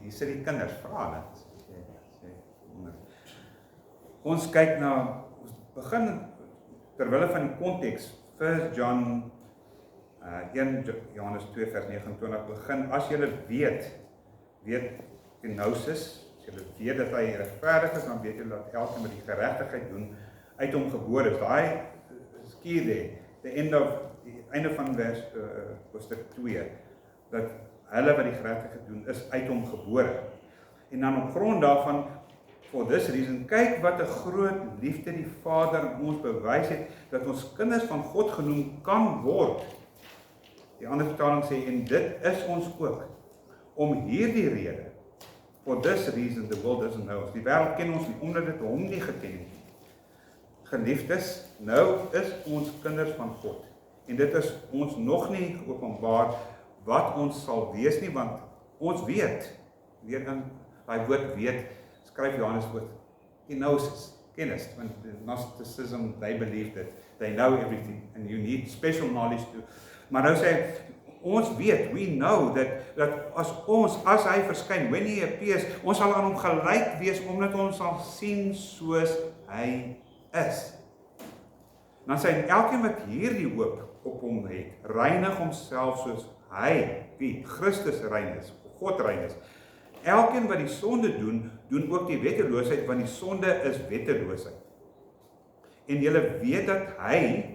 hier sit die kinders, vra dit. Ons kyk na, ons begin terwille van die konteks, 1 John 1 Johannes 2 vers 29 begin, as julle weet kenosis, as julle weet dat hy regverdig is, dan weet julle dat elkeen wat die geregtigheid doen, uit hom gebore is. Daai is key there, die einde van vers hoofstuk 2, dat hulle wat die geregtigheid doen, is uit hom gebore. En dan op grond daarvan, for this reason, kyk wat 'n groot liefde die Vader aan ons bewys het, dat ons kinders van God genoem kan word. Die ander vertaling sê, en dit is ons ook, om hierdie rede, for this reason, the world doesn't know us. Die wêreld ken ons nie, omdat dit hom nie geken het. Geliefdes, nou is ons kinders van God, en dit is ons nog nie openbaar wat ons sal wees nie, want ons weet, weer in daai woord weet, skryf Johannes woord, kenosis, kennis, want Gnosticism, they believe that they know everything, and you need special knowledge to, maar nou sê, ons weet, we know, dat as hy verskyn, when he appears, ons sal aan hom gelyk wees, omdat ons sal sien soos hy is. Dan sê hy, elkeen wat hierdie hoop op hom het, reinig homself soos hy, wie? Christus rein is, God rein is. Elkeen wat die sonde doen ook die wetteloosheid, want die sonde is wetteloosheid. En julle weet dat hy,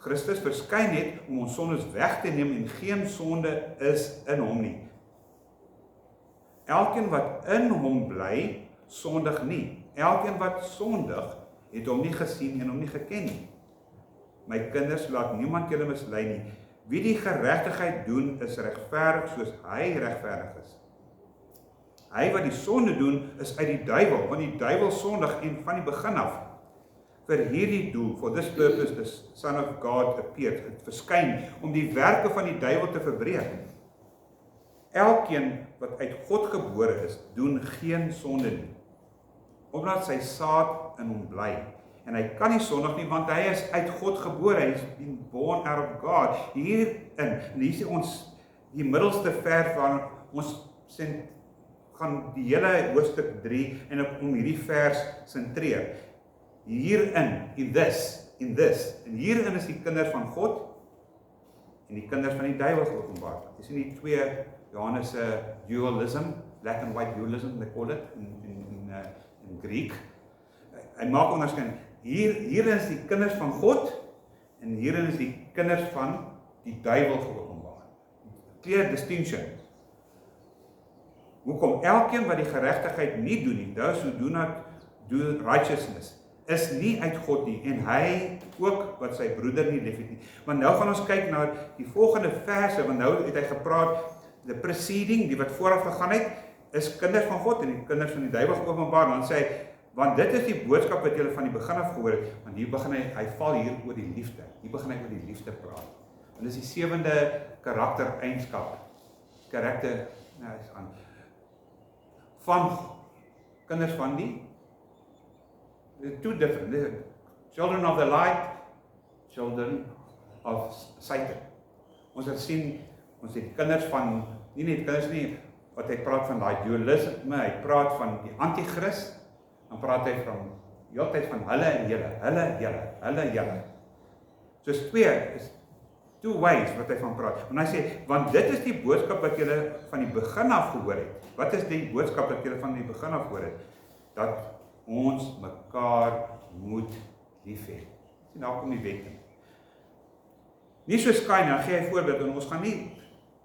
Christus, verskyn het om ons sondes weg te neem en geen sonde is in hom nie. Elkeen wat in hom bly, sondig nie. Elkeen wat sondig, het hom nie gesien en hom nie geken nie. My kinders, laat niemand julle mislei nie. Wie die geregtigheid doen, is regverdig soos hy regverdig is. Hy wat die sonde doen, is uit die duiwel, want die duiwel sondig en van die begin af. Vir hierdie doel, for this purpose, the Son of God appeared, het verskyn, om die werke van die duiwel te verbreek. Elkeen wat uit God gebore is, doen geen sonde nie, omdat sy saad in hom bly. En hy kan nie sondig nie, want hy is uit God gebore, hy is been born out of God. Hierin, en hier sê ons, die middelste vers waar ons gaan die hele hoofstuk 3 en om hierdie vers sentreer. Hierin, in this, en hierin is die kinders van God en die kinders van die duiwel geopenbaar. Jy sien die twee Johannes dualism, black and white dualism, they call it in Greek. Hy maak onderskeid, hierin is die kinders van God en hierin is die kinders van die duiwel geopenbaar. Clear distinction. Hoekom? Elkeen wat die geregtigheid nie doen nie, those who do not do righteousness, is nie uit God nie, en hy ook wat sy broeder nie lief het nie. Maar nou gaan ons kyk na die volgende verse, want nou het hy gepraat, the preceding, die wat vooraf gegaan het, is kinders van God en die kinders van die duiwel geopenbaar, dan sê hy, want dit is die boodskap wat julle van die begin af gehoor het, want hier begin hy val hier oor die liefde, hier begin hy oor die liefde praat. En dis die 7de karaktereienskap, karakter, nou is aan, van kinders van die, two different, children of the light, children of Satan. Ons het sien, ons het kinders van, nie net kinders nie, wat hy praat van die dualisme, hy praat van die antichrist, dan praat hy van, die hele tyd van hulle en julle. Soos two ways wat hy van praat. En hy sê, want dit is die boodskap wat julle van die begin af gehoor het. Wat is die boodskap wat julle van die begin af gehoor het? Dat ons mekaar moet lief hê. Sien, daar kom die wet in. Nie soos Kain, dan gee hy voorbeeld, en ons gaan nie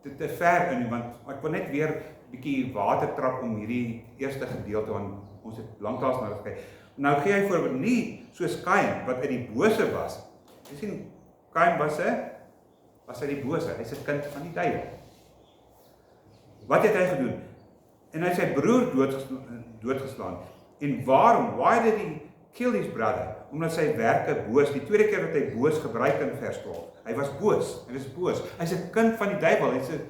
te ver in, want ek wil net weer 'n bietjie water trap om hierdie eerste gedeelte, want ons het lanklaas na dit gekyk. Nou gee hy voorbeeld, nie soos Kain, wat uit die bose was. Jy sien, Kain was uit die bose, hy is 'n kind van die duiwel. Wat het hy gedoen? En hy het sy broer doodgeslaan. En waarom? Why did he kill his brother? Omdat sy werke boos, die tweede keer wat hy boos gebruik in vers 12. Hy was boos, Hy's 'n kind van die duiwel. Hy sê,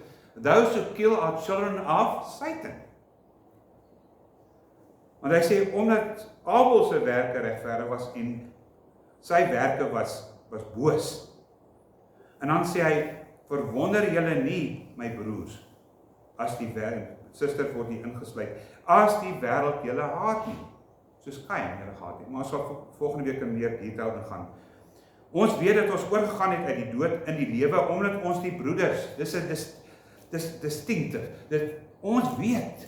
those who kill are children of Satan. Want hy sê, omdat Abel se werke regverdig was en sy werke was boos. En dan sê hy, verwonder julle nie, my broers, as die wêreld, suster word hier ingesluit, as die wêreld julle haat nie, soos Kain julle gehaat het. Maar ons sal volgende week in meer detail ingaan. Ons weet dat ons oorgegaan het uit die dood in die lewe, omdat ons die broeders, dis distinctief, dat ons weet,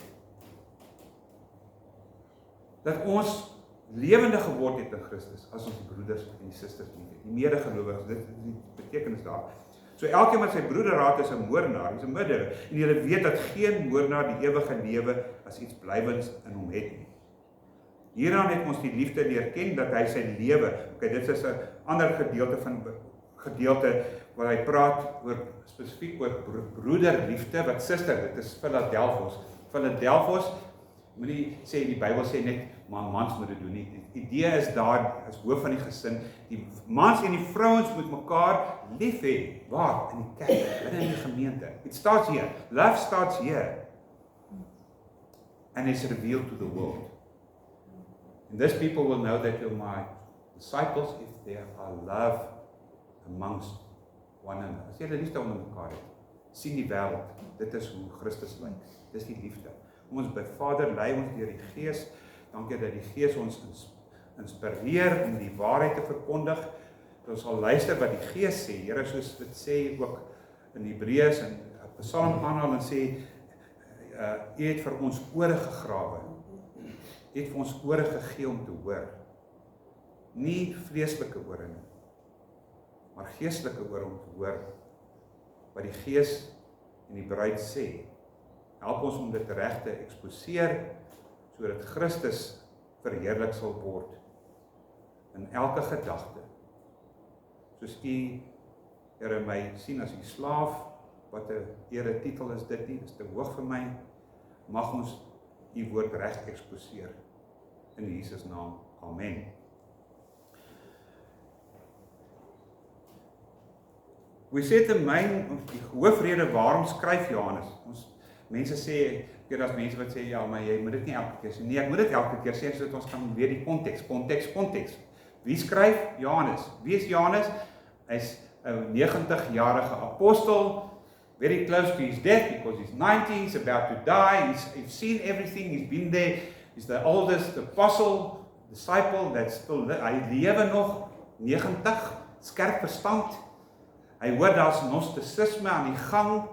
dat ons lewendig geword het in Christus, as ons die broeders en die susters lief het, die medegelowiges, dit is die betekenis daar. So elkeen wat sy broeder haat is 'n moordenaar, hy's 'n murderer, en julle weet dat geen moordenaar die ewige lewe as iets blywends in hom het nie. Hieraan het ons die liefde leer ken, dat hy sy lewe, dit is 'n ander gedeelte waar hy praat oor, spesifiek oor broederliefde, wat suster, dit is Philadelphos, moenie sê, die Bybel sê net, maar mans moet dit doen nie. Die idee is daar, as hoof van die gesin, die mans en die vrouens moet mekaar lief hê. Waar? In die kerk, binne in die gemeente. It starts here. Love starts here. And is revealed to the world. And these people will know that you're my disciples if there are love amongst one another. As jy liefde onder mekaar het, sien die wêreld, dit is hoe Christus lyk. Dis die liefde. Ons by Vader lei ons deur die Gees. Dankie dat die Gees ons inspireer om die waarheid te verkondig. Dat ons sal luister wat die Gees sê. Here, soos dit sê ook in Hebreërs en Psalm aanhaal en sê, U het vir ons ore gegrawe. U het vir ons ore gegee om te hoor. Nie vleeslike ore nie, maar geestelike ore om te hoor wat die Gees en die bruid sê. Help ons om dit reg te eksposeer, sodat Christus verheerlik sal word in elke gedagte. Soos U, Here, my sien as U slaaf, wat 'n eretitel is dit nie, is te hoog vir my, mag ons U woord reg eksposeer. In Jesus naam, amen. We sê te myn, die hoofrede waarom skryf Johannes, mense sê, as mense wat sê, ja, maar jy moet dit nie elke keer sê. Nee, ek moet dit elke keer sê, sodat ons kan weet die konteks. Wie skryf? Johannes. Wie is Johannes? Hy's 'n 90-jarige apostel, very close to his death, because he's 90, he's about to die, he's seen everything, he's been there, he's the oldest apostle, disciple, that's still, hy lewe nog, 90, skerp verstand, hy hoor daar's gnostisisme aan die gang,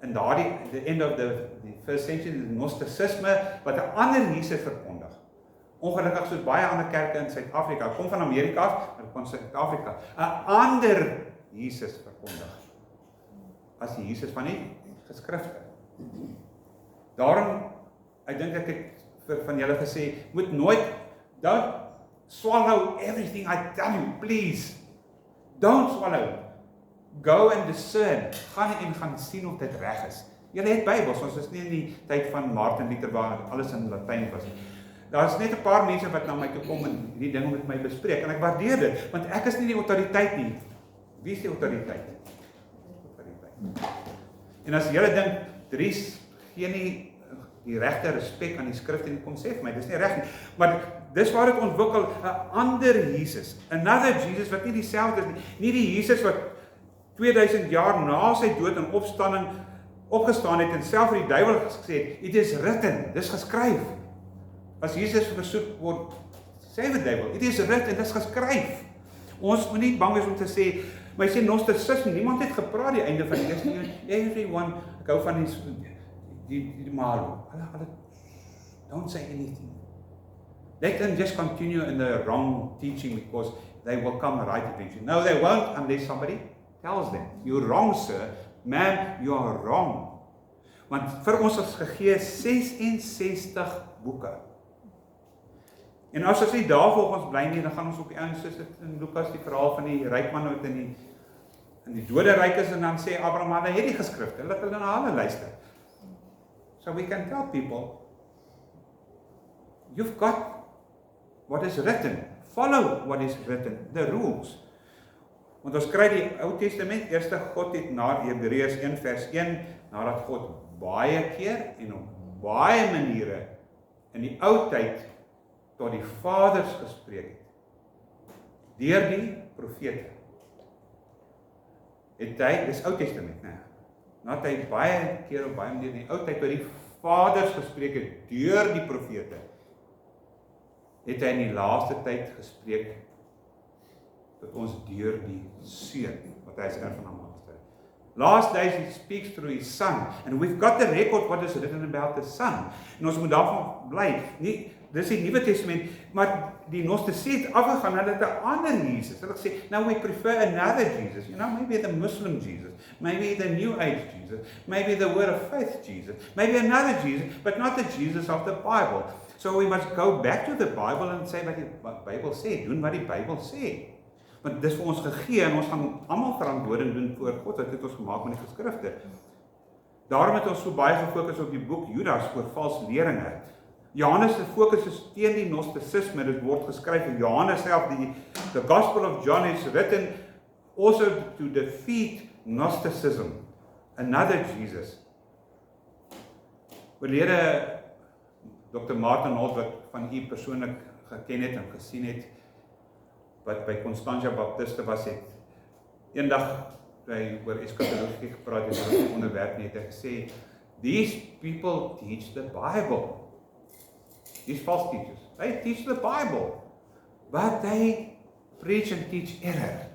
in the end of the first century, gnostisisme, wat 'n ander Jesus verkondig. Ongelukkig soos baie ander kerke in Suid-Afrika, kom van Amerika af, maar kom Suid-Afrika, 'n ander Jesus verkondig, as die Jesus van die geskrifte. Daarom, ek dink ek het van julle gesê, moet nooit, don't swallow everything I tell you, please. Don't swallow. Go and discern. Gaan sien of dit reg is. Julle het Bybels, ons is nie in die tyd van Martin Luther waar alles in Latyn was. Daar is net 'n paar mense wat na my toe kom en die ding met my bespreek, en ek waardeer dit, want ek is nie die autoriteit nie. Wie is die autoriteit? En as julle dink, Dries gee nie die regte respek aan die skrif en kom sê vir my, dis nie reg nie. Maar dis waar dit ontwikkel, 'n ander Jesus, another Jesus wat nie dieselfde is nie, nie die Jesus wat 2000 jaar na sy dood en opstanding opgestaan het en self vir die duiwel gesê het, it is written, dis geskryf. As Jesus versoek word, sê die duiwel, it is written, dis geskryf. Ons moet nie bang wees om te sê, maar hy sê gnostisisme, niemand het gepraat die einde van die eerste eeu, everyone, ek hou van die malo, hulle, don't say anything. Let them just continue in the wrong teaching because they will come right eventually. No, they won't unless somebody tells them, you're wrong, sir. Ma'am, you are wrong. Want vir ons is gegee 66 boeke. En as ons nie daar volgens bly nie, dan gaan ons op die ouens soos in Lukas die verhaal van die ryk man wat in die dode ryk is, en dan sê Abraham, hy het die geskrifte, laat hulle na hulle luister. So we can tell people, you've got what is written. Follow what is written, the rules. Want ons kry die Ou Testament, eerste God het na Hebreërs 1 vers 1, nadat God baie keer en op baie maniere in die ou tyd tot die vaders gespreek het, deur die profete. Het hy, dis Ou Testament, né? nadat hy baie keer op baie manier in die ou tyd by die vaders gespreek het deur die profete, het hy in die laaste tyd gespreek tot ons deur die Seun, wat hy is een van almal gestel. Last days he speaks through his Son, and we've got the record what is written about the Son. En ons moet daarvan bly. Dis die Nuwe Testament, maar die Gnostici het afgegaan, hulle het 'n ander Jesus. Hulle sê, now we prefer another Jesus. Maybe the Muslim Jesus, maybe the New Age Jesus, maybe the Word of Faith Jesus, maybe another Jesus, but not the Jesus of the Bible. So we must go back to the Bible and say wat die Bybel sê, doen wat die Bybel sê. Want dis vir ons gegee en ons gaan almal verantwoording doen voor God, wat het ons gemaak met die geskrifte. Daarom het ons so baie gefokus op die boek Judas oor vals leringe. Johannes se fokus is teen die Gnosticisme, dit word geskryf in Johannes self, the Gospel of John is written also to defeat Gnosticism, another Jesus. Oorlede Dr. Martin Holt, wat van u persoonlik geken het en gesien het, wat by Constantia Baptiste was, het eendag, toe hy oor eskatologie gepraat het, oor die onderwerp nie, het hy gesê, these people teach the Bible. These false teachers, they teach the Bible, but they preach and teach error.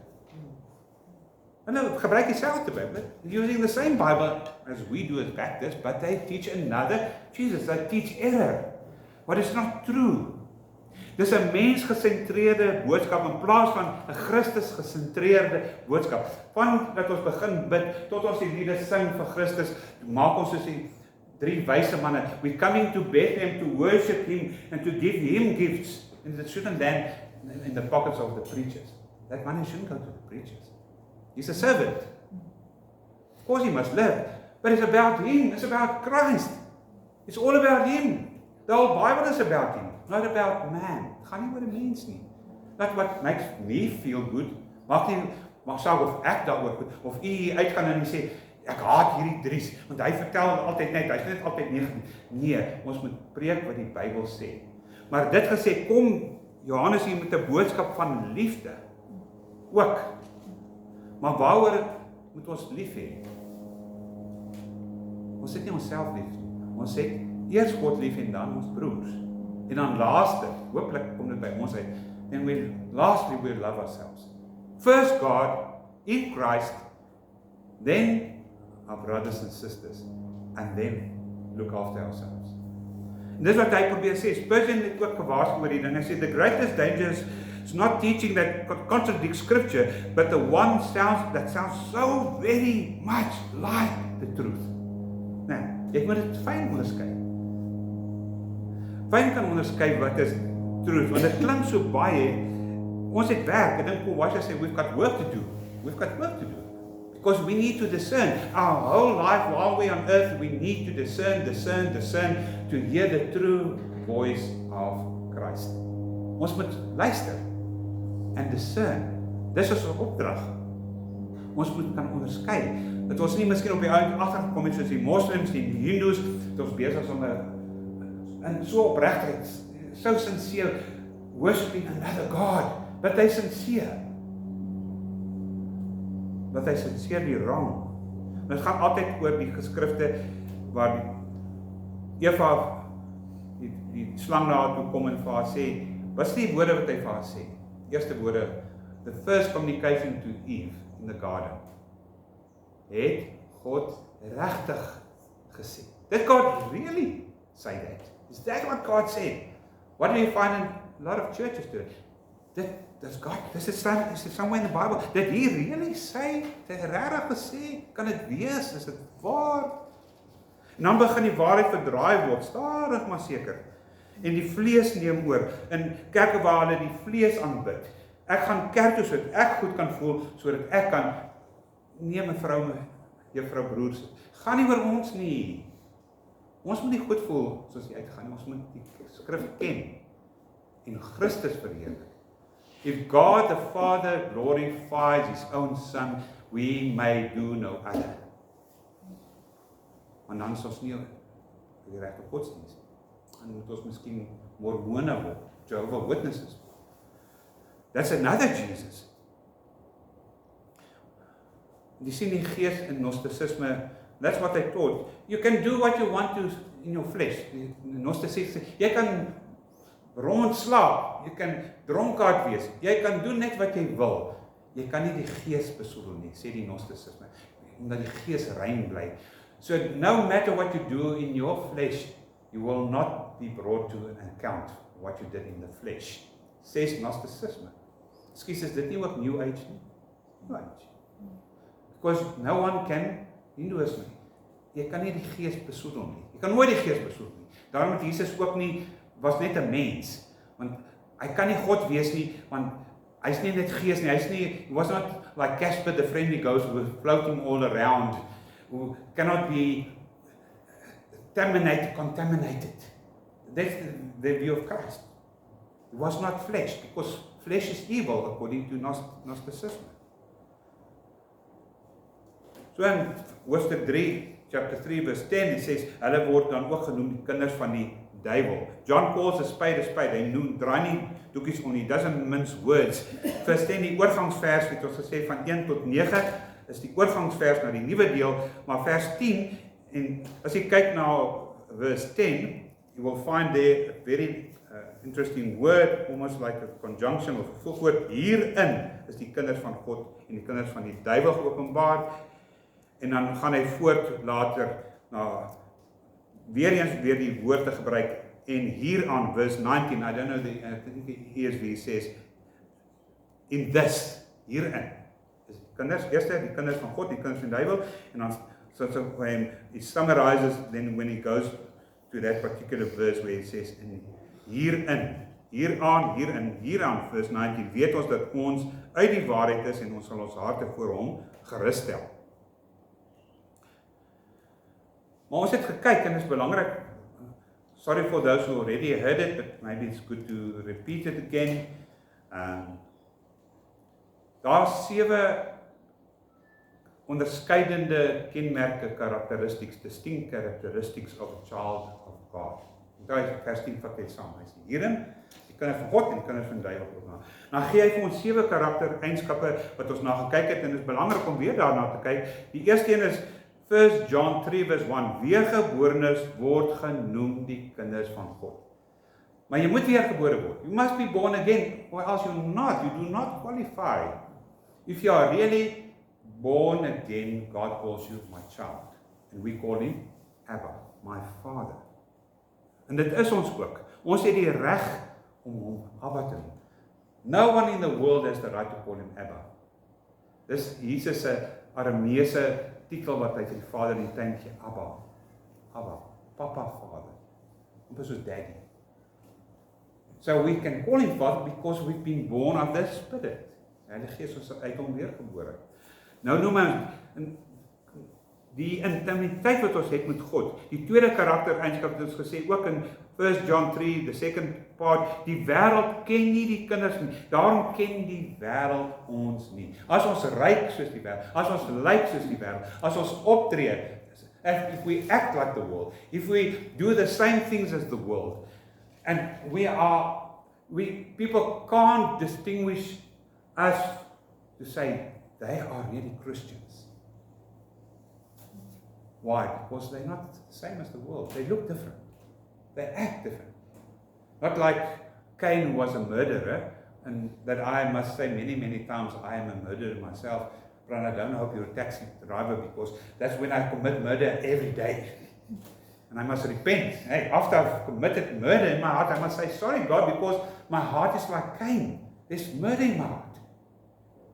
En hulle gebruik dieselfde Bybel, using the same Bible as we do as Baptists, but they teach another Jesus, they teach error, what is not true. Dis 'n mensgesentreerde boodskap in plaas van 'n Christus gesentreerde boodskap. Van dat ons begin bid tot ons die liede sing vir Christus, maak ons soos die 3 wyse manne. We're coming to Bethlehem to worship him and to give him gifts, and it shouldn't land in the pockets of the preachers. That money shouldn't go to the preachers. He's a servant. Of course he must live, but it's about him. It's about Christ. It's all about him. The whole Bible is about him, not about man. Het gaan nie oor 'n mens nie. Not what makes me feel good. Mag saak of ek daaroor goed, of u hier uitgaan en sê, ek haat hierdie Dries, want hy vertel altyd net, hy's net altyd negatief. Nee, ons moet preek wat die Bybel sê. Maar dit gesê, kom Johannes hier met 'n boodskap van liefde. Ook. Maar waaroor moet ons lief hê? Ons het nie onsself lief nie. Ons het eers God lief en dan ons broers. En dan laaste, hooplik kom dit by ons uit. And lastly we love ourselves. First God in Christ, then our brothers and sisters, and then look after ourselves. En dis wat hy probeer sê. Spurgeon het ook gewaarsku oor die ding. Hy sê the greatest danger is not teaching that contradicts scripture, but the one that sounds so very much like the truth. Nou, jy moet dit fyn onderskei. Fyn kan onderskei wat is truth, want dit klink so baie, ons het werk, ek dink Colossians sê, we've got work to do. We've got work to do. Because we need to discern. Our whole life while we're on earth, we need to discern, to hear the true voice of Christ. Ons moet luister en discern. Dis is 'n opdrag. Ons moet kan onderskei. Dat ons nie miskien op die agtergekom het soos die moslems, die hindoes, dat ons besig is om 'n so opregtheid, so sincere worshiping another God, but they sincere. Wat hy sincerely wrong. Dit gaan altyd oor die geskrifte waar Eva die slang na haar toe kom en vir haar sê, wat is die woorde wat hy vir haar sê? Eerste woorde, the first communication to Eve in the garden. Het God regtig gesê? Did God really say that? Is that what God said? What do you find in a lot of churches today? Does God, is it somewhere in the Bible, did he really say, het hy regtig gesê, kan dit wees, is dit waar? En dan begin die waarheid verdraai word, stadig maar seker, en die vlees neem oor, in kerke waar hulle die vlees aanbid, ek gaan kerk toe sodat ek goed kan voel, sodat ek kan, nee mevrou, juffrou broers, gaan nie oor ons nie, ons moet nie goed voel, soos jy uitgaan, ons moet die skrif ken, en Christus verheerlik. If God the Father glorifies his own Son, we may do no other. Want dan is ons nie die regte godsdienst. Dan moet ons miskien mormone word, Jehovah's Witnesses. That's another Jesus. Die sien die gees in Gnosticisme That's what they taught. You can do what you want to in your flesh. Die Gnostici sê, jy kan rondslaap, jy kan dronkaard wees, jy kan doen net wat jy wil. Jy kan nie die gees besoedel nie, sê die Gnosticisme, omdat die gees rein bly. So no matter what you do in your flesh, you will not be brought to an account for what you did in the flesh. Says Gnosticisme. Excuse, is dit nie ook New Age nie? New Age. Because no one can, Hinduisme, jy kan nie die gees besoedel nie. Jy kan nooit die gees besoedel nie. Daarom het Jesus ook nie, was net 'n mens, want hy kan nie God wees nie, want hy's nie net gees nie, he was not like Casper the Friendly Ghost who was floating all around, who cannot be contaminated. That's the view of Christ. He was not flesh, because flesh is evil according to Gnosticism. So in hoofstuk 3, chapter 3 verse 10, it says, hulle word dan ook genoem die kinders van die duiwel. John calls a spade, hy draai nie doekies om nie, doesn't mince words. Vers 10, die oorgangsvers, het ons gesê van 1 tot 9, is die oorgangsvers na die nuwe deel, maar vers 10, en as jy kyk na verse 10, you will find there a very interesting word, almost like a conjunction of a voegwoord. Hierin is die kinders van God en die kinders van die duiwel geopenbaar, en dan gaan hy voort later na weer die woord te gebruik, en hieraan, verse 19, I don't know, I think the ESV says, in this, hierin, is die kinders, eerste die kinders van God, die kinders van die duiwel, en dan, so when he summarizes, then when he goes to that particular verse where he says, hieraan, verse 19, weet ons dat ons uit die waarheid is, en ons sal ons harte voor hom gerus stel. Maar ons het gekyk, en dit is belangrik, sorry for those who already heard it, but maybe it's good to repeat it again. Daar is 7 onderskeidende kenmerke, distinct characteristics of a child of God. Daar is vers 10 vat dit saam. Hy sê hierin, die kinders van God en die kinders van die duiwel. Dan gee hy vir ons 7 karaktereienskappe wat ons na gekyk het, en dit is belangrik om weer daarna te kyk. Die eerste een is 1 John 3 verse 1, weergeborenes word genoem die kinders van God. Maar jy moet weergebore word. You must be born again, or else you do not qualify. If you are really born again, God calls you my child. And we call him Abba, my father. En dit is ons ook. Ons het die reg om hom Abba te noem. No one in the world has the right to call him Abba. Dis Jesus se Arameese titel wat hy vir die Vader in die tuin gee, Abba, Papa, Father. Dit is soos Daddy. So we can call him Father because we've been born of the Spirit. Heilige Gees ons uit hom weergebore. Nou noem hy die intimiteit wat ons het met God. Die tweede karaktereienskap het ons gesê, ook in 1 John 3, the second part, die wêreld ken nie die kinders nie. Daarom ken die wêreld ons nie. As ons ryk soos die wêreld, as ons lyk soos die wêreld, as ons optree, if we act like the world, if we do the same things as the world, and people can't distinguish us to say they are really Christians. Why? Because they're not the same as the world. They look different. They act different. Not like Cain was a murderer, and that I must say many, many times, I am a murderer myself. But I don't hope you're a taxi driver, because that's when I commit murder every day. And I must repent. Hey, after I've committed murder in my heart, I must say, sorry God, because my heart is like Cain. There's murder in my heart.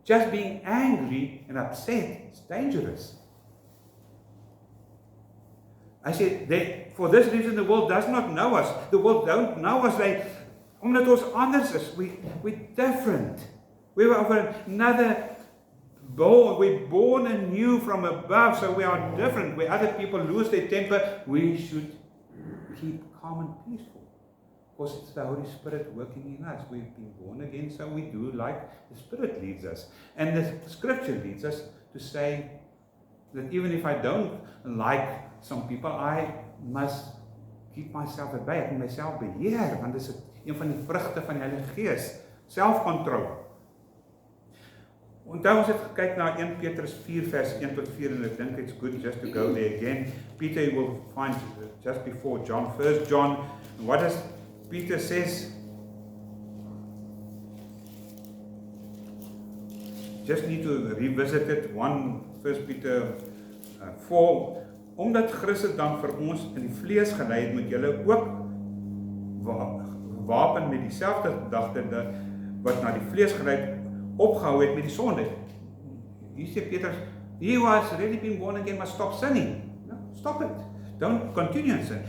Just being angry and upset is dangerous. I said, for this reason the world does not know us. The world don't know us. Omdat ons anders is. We're different. We were of another born. We're born anew from above, so we are different. Where other people lose their temper, we should keep calm and peaceful. Because it's the Holy Spirit working in us. We've been born again, so we do like the Spirit leads us. And the Scripture leads us to say that even if I don't like some people, I must keep myself at bay. Ek moet myself beheer, want dit is een van die vrugte van die Heilige Gees. Selfcontrol. Onthou ons het gekyk na 1 Petrus 4 vers 1 tot 4 en ek dink it's good just to go there again. Peter you will find just before John, 1 John, what does Peter says? Just need to revisit it, 1 Peter 4, omdat Christus dan vir ons in die vlees gelei het, moet julle ook wapen met dieselfde gedagte wat na die vlees gelei het, opgehou het met die sonde. Hier sê Petrus, he who has really been born again must stop sinning. No, stop it. Don't continue in sin.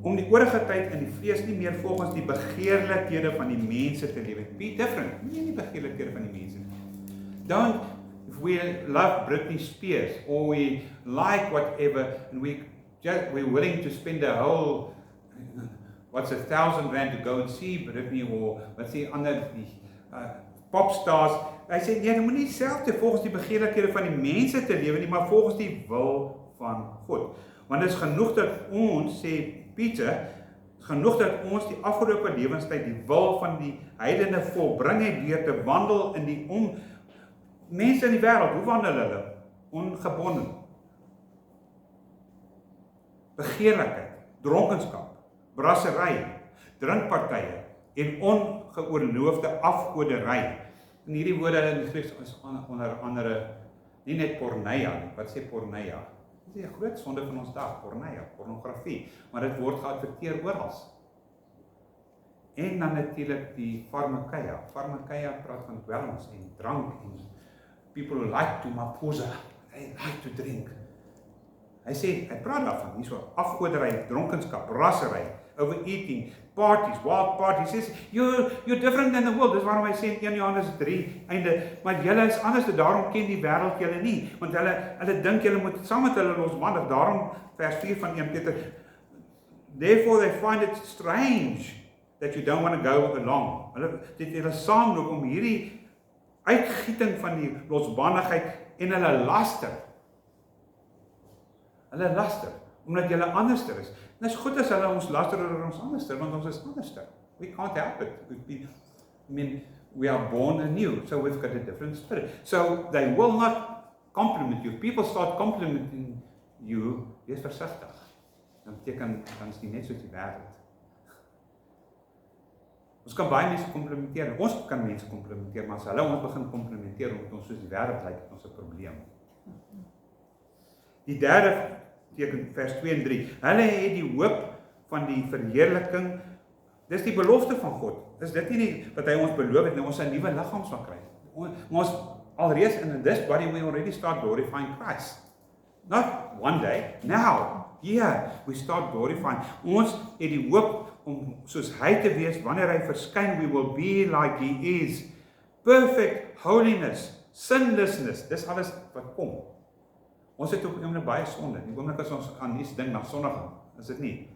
Om die oorige tyd in die vlees nie meer volgens die begeerlikhede van die mense te lewe. Be different. Nie die begeerlikhede van die mense. Don't, if we love Britney Spears or we like whatever and we're willing to spend a whole, what's 1,000 rand to go and see Britney or wat sê ander die popstars, hy sê, nee, jy moet nie self volgens die begeerlikhede van die mense te lewe nie, maar volgens die wil van God. Want dit is genoeg dat ons, sê Pieter, genoeg dat ons die afgelope lewenstyd die wil van die heidene volbring het deur te wandel in die mense in die wêreld, hoe wandel hulle? Ongebonden. Begeerlikheid, dronkenskap, brassery, drinkpartye en ongeoorloofde afgoderry. En hierdie woorde in die Grieks is onder andere nie net porneia nie. Wat sê porneia? Dit is 'n groot sonde van ons dag, porneia, pornografie, maar dit word geadverteer oral. En dan natuurlik die pharmakeia. Pharmakeia praat van dwelms en drank en people who like to maposa, they like to drink. Hy sê, hy praat daarvan, nie so afgoderry, dronkenskap, rassery, overeating, parties, wild parties. He says, you're different than the world. Dis waarom hy sê in 1 Johannes 3 einde, maar julle is anders, daarom ken die wêreld julle nie, want hulle dink julle moet saam met hulle losbandig. Daarom vers 4 van 1 Peter, therefore they find it strange that you don't want to go along. Hulle saamloop om hierdie uitgieting van die losbandigheid en hulle laster. Hulle laster, omdat julle anderster is. En dit is goed as hulle ons laster oor ons anderster, want ons is anderster. We can't help it. We are born anew, so we've got a different spirit. So they will not compliment you. If people start complimenting you, wees versigtig. Dan beteken, dan is die net soos die wêreld. Ons kan baie mense komplimenteer, ons kan mense komplimenteer, maar as hulle ons begin komplimenteer, omdat ons soos die wêreld lyk, het ons 'n probleem. Die derde teken, vers 2 en 3, hulle het die hoop van die verheerliking, dis die belofte van God, is dit nie wat hy ons beloof het, ons 'n nuwe liggaam sal kry. Ons alreeds in this body, we already start glorifying Christ. Not one day, now, yeah, we start glorifying. Ons het die hoop om soos hy te wees, wanneer hy verskyn, we will be like he is. Perfect holiness, sinlessness, dis alles wat kom. Ons het op die oomblik baie sonde. Die oomblik as ons aan iets dink na sondiging, is dit nie.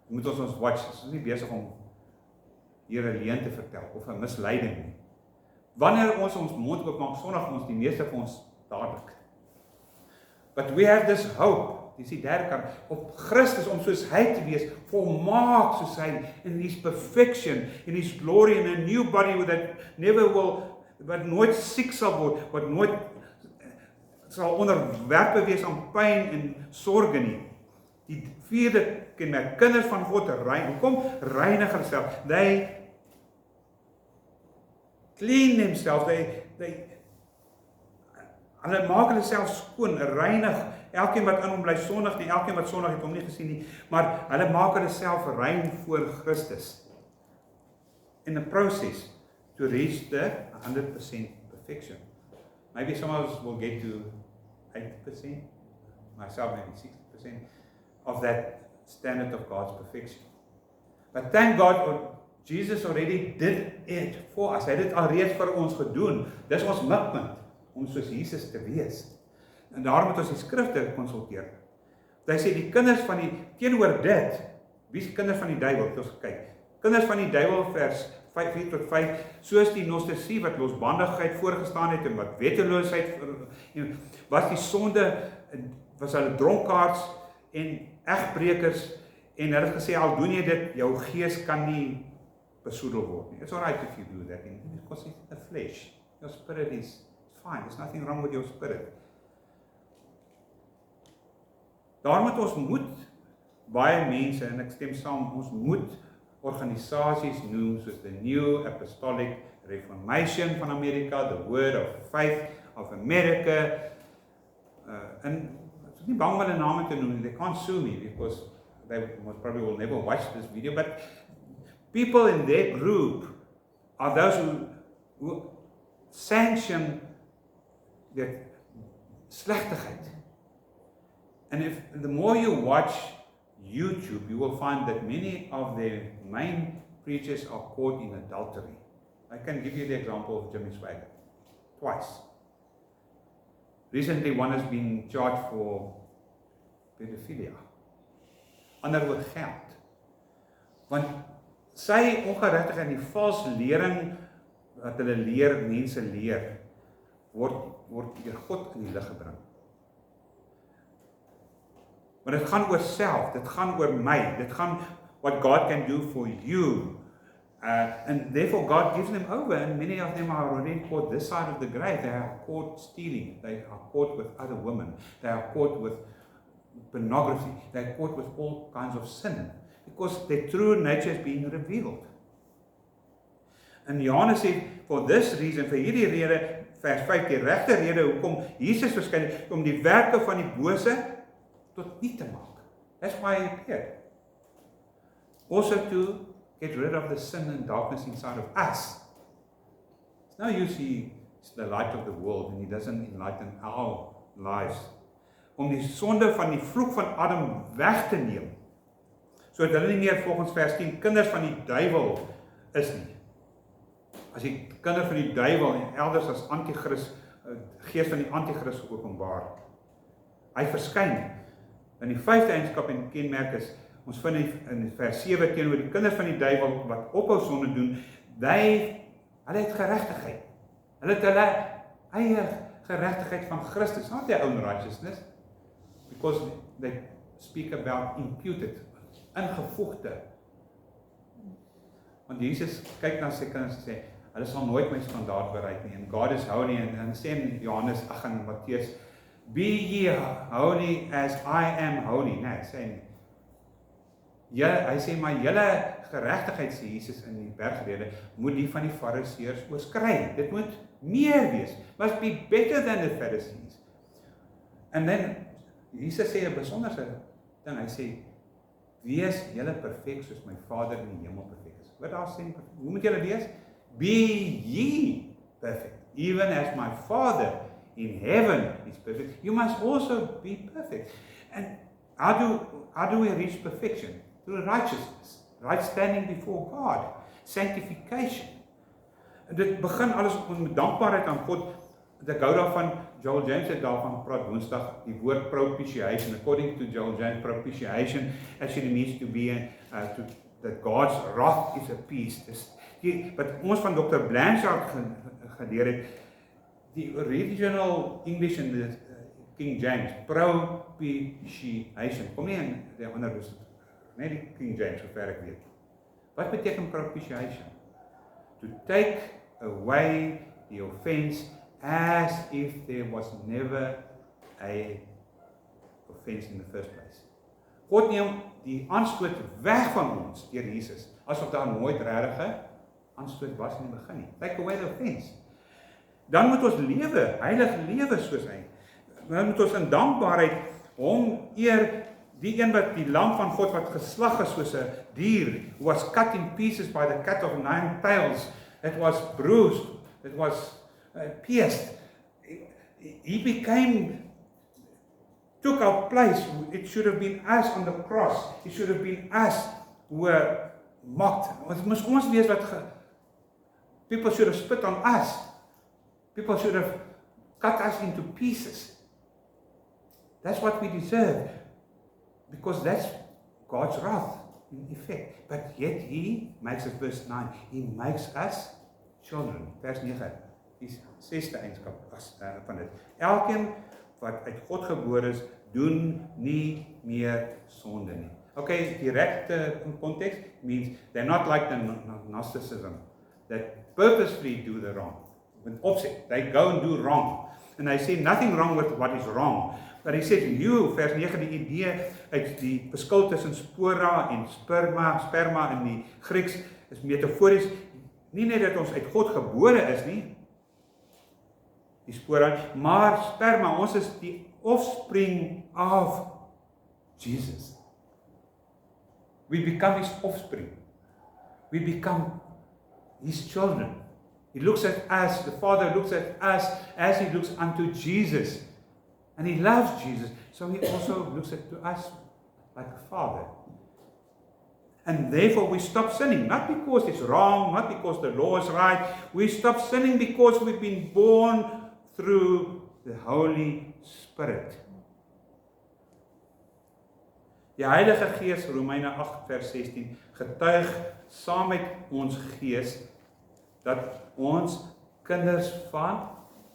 Moet ons watch, ons is nie besig om hier 'n leuen te vertel of 'n misleiding nie. Wanneer ons mond oopmaak sondig, ons die meeste van ons dadelik. But we have this hope. Dis die derde kant, op Christus om soos hy te wees, volmaak soos hy, in his perfection, in his glory, in a new body that never will, wat nooit siek sal word, wat nooit sal onderwerpe wees aan pyn en sorge nie. Die vierde kenmerk, kinders van God reinig hulself. They clean themselves, hulle maak hulle self skoon, reinig. Elkeen wat in hom bly sondig nie, elkeen wat sondig het hom nie gesien nie, maar hulle maak hulle self rein voor Christus. In the process to reach the 100% perfection. Maybe some of us will get to 80%, myself maybe 60% of that standard of God's perfection. But thank God, Jesus already did it for us. Hy het dit alreeds vir ons gedoen. Dis ons mikpunt om soos Jesus te wees. En daarom moet ons die skrifte konsulteer. Hy sê die kinders van die, teenoor dit, wie is kinders van die duiwel, het ons gekyk. Kinders van die duiwel vers 4 tot 5, soos die gnostisie wat losbandigheid voorgestaan het en wat wetteloosheid, was die sonde, was hulle dronkaards en egbrekers, en hulle het gesê, al doen jy dit, jou gees kan nie besoedel word nie. It's alright if you do that, because it's the flesh. Your spirit is fine. There's nothing wrong with your spirit. Daar moet baie mense, en ek stem saam, ons moet organisasies noem soos the New Apostolic Reformation van Amerika, the Word of Faith of America, en ek is nie bang om hulle name te noem, they can't sue me because they most probably will never watch this video, but people in their group are those who sanction the slechtigheid. And if the more you watch YouTube, you will find that many of their main preachers are caught in adultery. I can give you the example of Jimmy Swaggart. Twice. Recently, one has been charged for pedophilia. Ander oor geld. Want sy ongeregtigheid en die vals lering wat hulle leer, mense leer, word deur God in die lig gebring. Maar dit gaan oor self, dit gaan oor my, dit gaan what God can do for you. And therefore God gives them over, and many of them are already caught this side of the grave. They are caught stealing, they are caught with other women, they are caught with pornography, they are caught with all kinds of sin, because their true nature is being revealed. En Johannes sê, for this reason, vir hierdie rede, vers 5, die regte rede hoekom Jesus verskyn het, om die werke van die bose tot nie te maak. That's why he appeared. Also to get rid of the sin and darkness inside of us. It's no use he's the light of the world and he doesn't enlighten our lives. Om die sonde van die vloek van Adam weg te neem, sodat hulle nie meer volgens vers 10 kinders van die duiwel is nie. As die kinders van die duiwel en elders as antichrist, gees van die antichrist openbaar. Hy verskyn. In die 5de eienskap en kenmerk is, ons vind in vers 7 teenoor die kinders van die duiwel wat ophou sonde doen, hulle het geregtigheid. Hulle het hulle eie geregtigheid van Christus, not their own righteousness, because they speak about imputed, ingevoegde. Want Jesus kyk na sy kinders en sê, hulle sal nooit my standaard bereik nie, en God is holy, en sê in Johannes 8 en Mattheus, be ye holy as I am holy. Nee, sê nie. Hy sê, maar julle geregtigheid, sê Jesus in die bergrede, moet die van die Fariseërs oorskry. Dit moet meer wees. Must be better than the Pharisees. En dan, Jesus sê 'n besonderse ding, hy sê, wees julle perfek soos my Vader in die hemel perfek is. Wat daar sê, hoe moet julle wees? Be ye perfect, even as my Father in heaven is perfect. You must also be perfect. And how do we reach perfection? Through righteousness, right standing before God, sanctification. En dit begin alles met dankbaarheid aan God. Ek hou daarvan, Joel James het daarvan gepraat Woensdag, die woord propitiation. According to Joel James, propitiation actually means to be that God's wrath is appeased. Wat ons van Dr. Blanchard geleer het, die original English in the King James, propitiation, kom nie in die ander net die King James, sover ek weet. Wat beteken propitiation? To take away the offense as if there was never a offense in the first place. God neem die aanstoot weg van ons deur Jesus, asof daar nooit regtig aanstoot was in die begin nie. Take away the offense. Dan moet ons lewe, heilig lewe soos hy. Dan moet ons in dankbaarheid hom eer, die een wat die lam van God wat geslag is soos 'n dier, was cut in pieces by the cat of 9 tails. It was bruised, it was pierced. He took our place. It should have been us on the cross. It should have been us who were mocked. Ons moes ons wees wat people should have spit on us. People should have cut us into pieces. That's what we deserve. Because that's God's wrath in effect. But yet he makes us, verse 9, he makes us children. Vers 9, die 6de eienskap van dit. Elkeen wat uit God gebore is, doen nie meer sonde nie. Okay, direkte context means they're not like the Gnosticism that purposefully do the wrong. met opset. They go and do wrong. And hy sê nothing wrong with what is wrong. But hy sê you, vers 9, die idee uit die verskil tussen spora en sperma in die Grieks is metafories, nie net dat ons uit God gebore is nie, die spora, maar sperma, ons is die offspring of Jesus. We become his offspring. We become his children. He looks at us, the Father looks at us as he looks unto Jesus. And he loves Jesus, so he also looks at to us like a father. And therefore we stop sinning, not because it's wrong, not because the law is right. We stop sinning because we've been born through the Holy Spirit. Die Heilige Gees, Romeine 8 vers 16, getuig saam met ons gees dat ons kinders van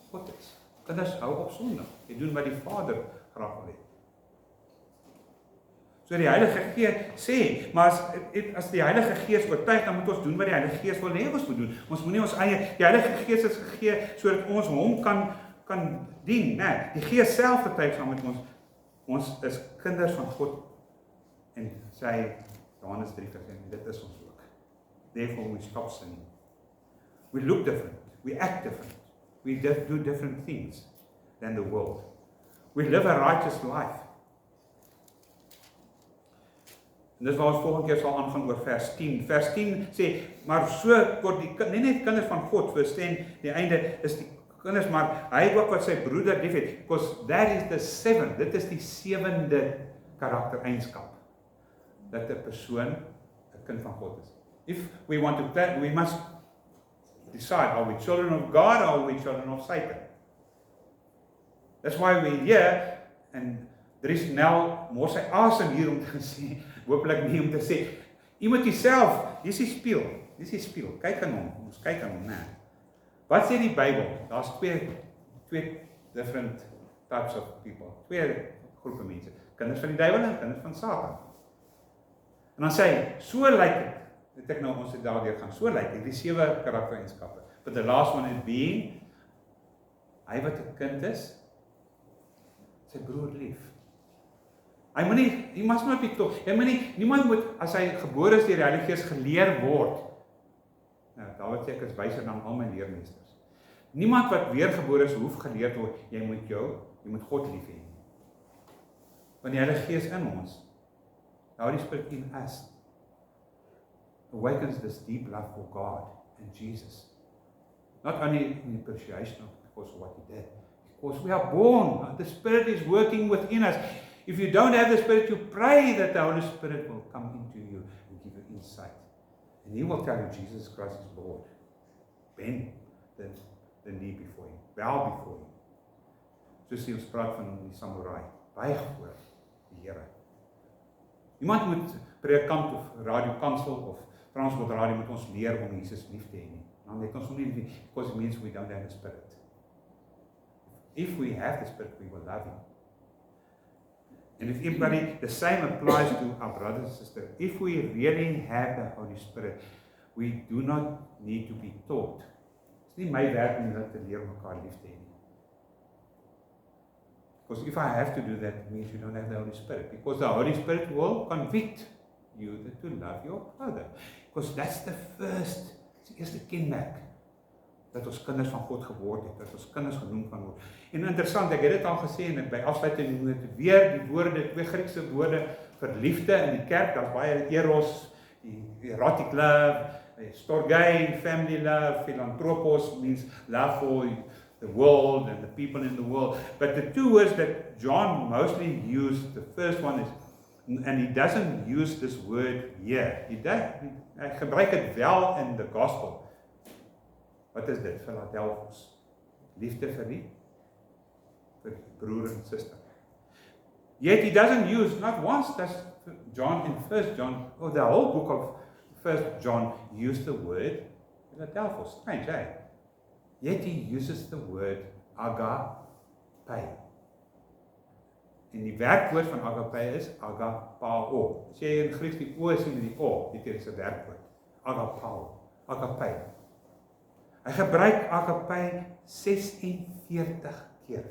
God is. Kinders hou op sondig. Jy doen wat die Vader graag wil hê. So die Heilige Gees sê, maar as die Heilige Gees oortuig, dan moet ons doen wat die Heilige Gees wil hê ons moet doen. Ons moenie ons eie, die Heilige Gees is gegee sodat ons hom kan dien, né? Die Gees self getuig saam met ons. Ons is kinders van God. En sy Johannes 3 vers 1, dit is ons ook. Therefore we stop sinning. We look different, we act different. We do different things than the world. We live a righteous life. En dis waar ons volgende keer sal aangaan oor vers 10. Vers 10 sê, maar so word die, nie net kinders van God, verstaan, die einde is die kinders, maar hy ook wat sy broeder lief het, because that is the seventh, dit is die 7de karaktereienskap, dat 'n persoon 'n kind van God is. If we want to plan, we must decide, are we children of God or are we children of Satan? That's why we're here, and Dries Nel mors hy asem hier om te sê, hopelik nie om te sê, jy moet jouself, dis die spieël, kyk aan hom, ons kyk aan hom, nee. Wat sê die Bybel? Daar's twee different types of people, twee groepe mense, kinders van die duiwel en kinders van Satan. En dan sê hy, so lyk dit, het ek nou ons het daardeur gaan, so lyk die 7 karaktereienskappe. But the last one is being, hy wat 'n kind is, sy broer lief. Hy moet nie, he must not be taught, niemand moet, as hy gebore is deur die Heilige Gees geleer word. Nou, Dawid sê ek is wyser dan al my leermeesters. Niemand wat weergebore is, hoef geleer te word, jy moet God lief hê. Want die Heilige Gees in ons, the Holy Spirit in us, awakens this deep love for God and Jesus. Not only in appreciation because of what he did, because we are born, the Spirit is working within us. If you don't have the Spirit, you pray that the Holy Spirit will come into you and give you insight. And he will tell you Jesus Christ is Lord. Bend the knee before him, bow before him. Soos ons praat van die samurai, buig voor die Here. Iemand moet predikant of radiokansel of Transworld Radio moet ons leer om Jesus lief te hê nie. Dan het ons hom nie lief, because it means we don't have the Spirit. If we have the Spirit, we will love him. And if anybody, the same applies to our brothers and sisters. If we really have the Holy Spirit, we do not need to be taught. It's nie my werk om hulle te leer mekaar lief te hê nie. Because if I have to do that, it means you don't have the Holy Spirit. Because the Holy Spirit will convict you to love your brother. Because that's the eerste kenmerk, dat ons kinders van God geword het, dat ons kinders genoem kan word. En interessant, ek het dit al gesê, en by afsluiting moet het weer die woorde, twee Griekse woorde vir liefde in die kerk, daar's baie eros, die erotic love, storge, family love, philanthropos means love for the world and the people in the world. But the two words that John mostly used, the first one is, and he doesn't use this word here. Hy gebruik dit wel in the gospel. Wat is dit? Philadelphos. Liefde vir wie? Vir broer en suster. Yet he doesn't use, not once does John in 1 John, or the whole book of 1 John use the word Philadelphos. Strange, eh? Yet he uses the word agape. En die werkwoord van agape is agapao. As jy in Grieks die o sien in die o, dit is 'n werkwoord. Agapao, agape. Hy gebruik agape 46 keer.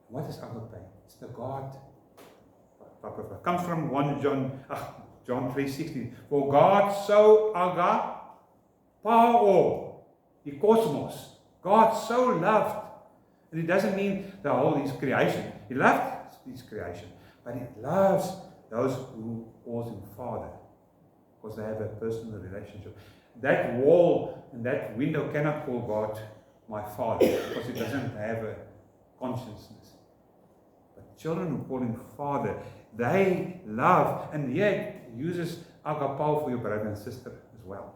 What is agape? It's the God. Comes from John 3:16. For God so agapao, the cosmos. God so loved. And it doesn't mean the whole his creation. He loved his creation, but he loves those who calls him Father, because they have a personal relationship. That wall and that window cannot call God my Father, because it doesn't have a consciousness. But children who call him Father, they love, and yet uses agapao for your brother and sister as well.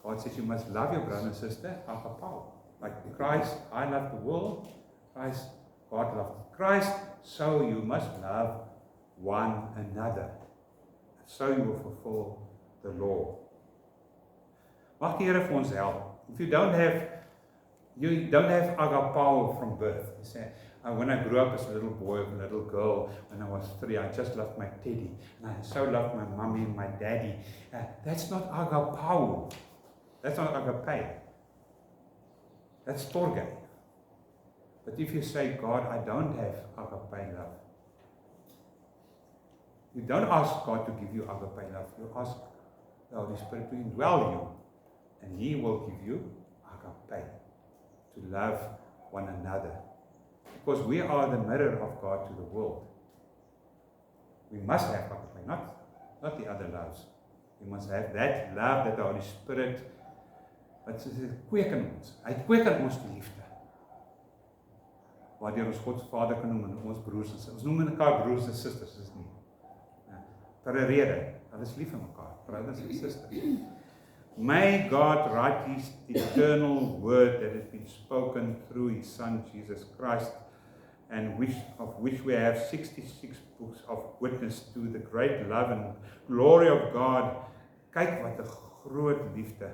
God says you must love your brother and sister, agapao. Like Christ, I love the world, God loved Christ, so you must love one another. So you will fulfill the law. Mag die Here vir ons help. If you don't have agapao from birth. You say, when I grew up as a little boy or a little girl, when I was 3, I just loved my teddy. And I so loved my mommy and my daddy. That's not agapao. That's not agape. That's storge. But if you say, God, I don't have agape love. You don't ask God to give you agape love. You ask the Holy Spirit to indwell you. And He will give you agape. To love one another. Because we are the mirror of God to the world. We must have agape, not the other loves. We must have that love that the Holy Spirit, wat sê kweek in ons. Hy kweek in ons die liefde. Waardeur ons God Vader kan noem en ons broers en susters. Ons noem mekaar broers en susters, is nie. Vir 'n rede. Hulle is lief vir mekaar, brothers and sisters. May God write His eternal word that has been spoken through His Son Jesus Christ, and of which we have 66 books of witness to the great love and glory of God. Kyk wat 'n groot liefde,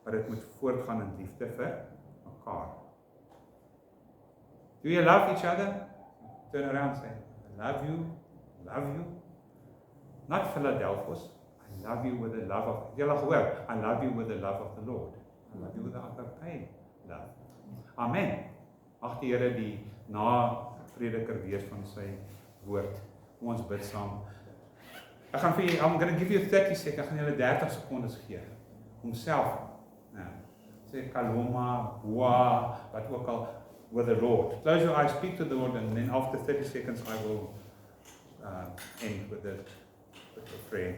maar dit moet voortgaan in liefde vir mekaar. Do you love each other? Turn around and say, I love you, love you. Not Philadelphus. I love you with the love of, I love you with the love of the Lord. I love you with the agape love. Amen. Mag die Here die na-prediker wees van sy woord. Kom ons bid saam. I'm going to give you 30 seconds. Ek gaan julle 30 sekondes gee. Om self, sê kaloma, boa, wat ook al, with the Lord. Close your eyes, speak to the Lord, and then after 30 seconds I will end with the prayer.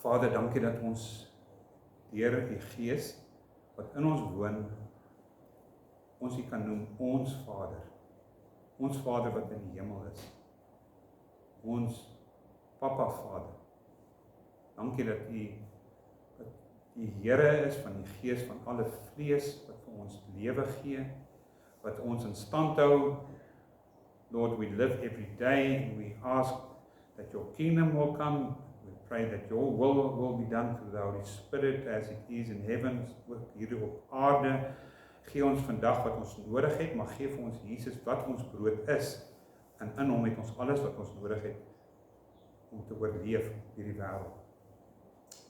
Vader, dankie dat ons deur die Gees wat in ons woon, ons kan noem ons Vader. Ons Vader wat in die hemel is. Ons Papa Vader. Dankie dat U die Here is van die Gees van alle vlees wat vir ons lewe gee, wat ons in stand hou. Lord, we live every day and we ask that your kingdom will come. Pray that your will be done through the Holy Spirit as it is in heaven, ook hier op aarde. Gee ons vandag wat ons nodig het, maar gee vir ons Jesus wat ons brood is. En in hom het ons alles wat ons nodig het om te oorleef hierdie wêreld.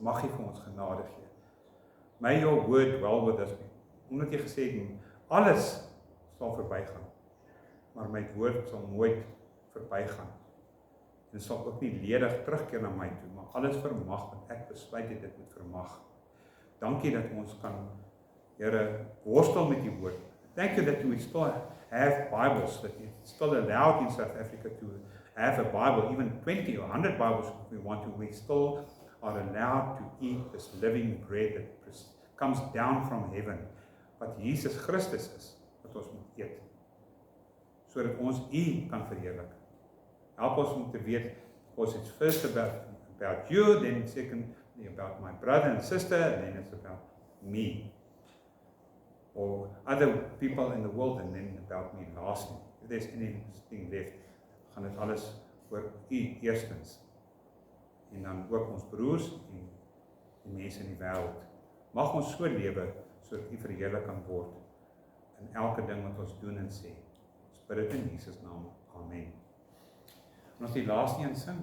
Mag hy vir ons genade gee. May your word dwell with us. Omdat jy gesê het, alles sal verbygaan, maar my woord sal nooit verbygaan. En sal ook nie ledig terugkeer na my toe, maar alles vermag wat ek besluit het, dit moet vermag. Dankie dat ons kan, Here, worstel met die woord. Thank you that we still have Bibles, that it's still allowed in South Africa to have a Bible, even 20 or 100 Bibles if we want to. We still are allowed to eat this living bread that comes down from heaven. Wat Jesus Christus is, wat ons moet eet. Sodat ons U kan verheerlik. Help ons om te weet, course, it's first about you, then secondly about my brother and sister, and then it's about me. Or other people in the world, and then about me lastly. If there's anything left, gaan dit alles oor U eerstens. En dan ook ons broers en die mense in die wêreld. Mag ons so lewe, sodat U verheerlik kan word in elke ding wat ons doen en sê. Ons bid dit in Jesus naam. Amen. En ons die laaste een sing.